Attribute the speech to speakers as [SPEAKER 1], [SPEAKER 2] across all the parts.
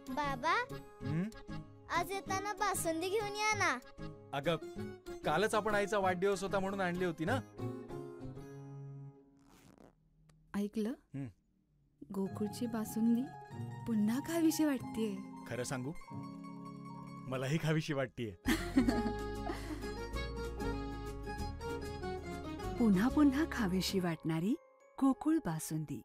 [SPEAKER 1] बाबा, आज येताना बासुंदी घेऊन या ना.
[SPEAKER 2] अगं, कालच आपण आईचा वाढदिवस होता म्हणून आणली होती ना.
[SPEAKER 3] ऐकलं, गोकुळची बासुंदी पुन्हा खावीशी वाटतेय.
[SPEAKER 2] खरं सांगू, मलाही खावीशी वाटतेय.
[SPEAKER 3] पुन्हा पुन्हा खावीशी वाटणारी गोकुळ बासुंदी.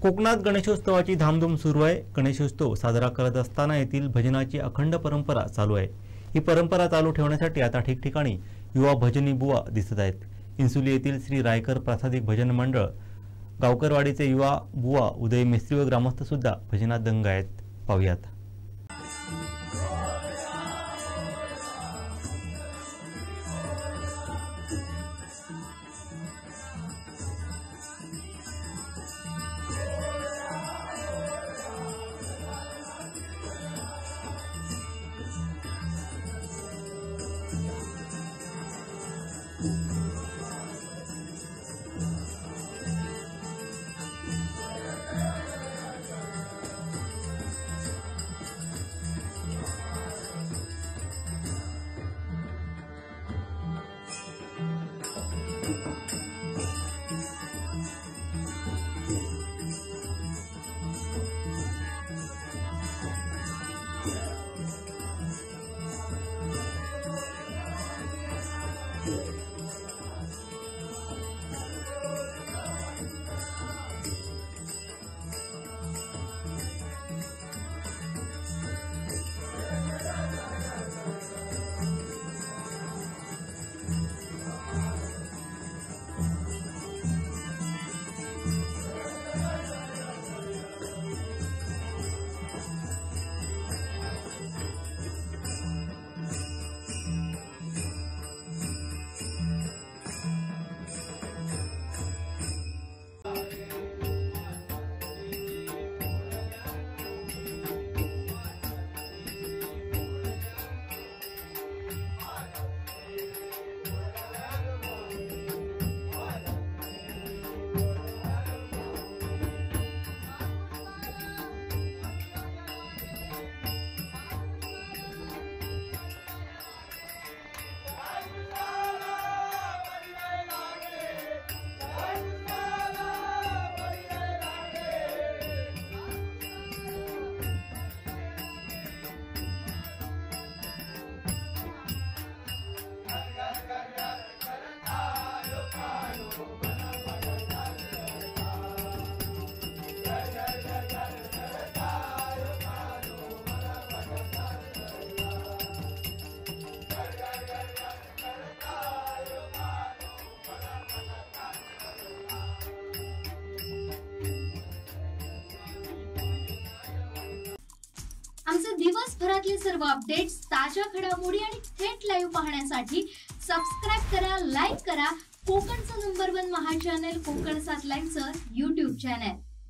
[SPEAKER 4] कोकणात गणेशोत्सवाची धामधूम सुरू आहे. गणेशोत्सव साजरा करत असताना येथील भजनाची अखंड परंपरा चालू आहे. ही परंपरा चालू ठेवण्यासाठी आता ठिकठिकाणी युवा भजनी बुवा दिसत आहेत. इन्सुली येथील श्री रायकर प्रासादिक भजन मंडळ, गावकरवाडीचे युवा बुवा उदय मिस्त्री व ग्रामस्थ सुद्धा भजनात दंग आहेत. पाहूयात.
[SPEAKER 5] आमचे दिवसभरातले सर्व अपडेट्स, ताज्या घडामोडी आणि थेट लाईव्ह पाहण्यासाठी सबस्क्राईब करा, लाईक करा कोकणचं नंबर 1 महा चॅनल कोकण 7 लाईव्हचं YouTube चॅनल.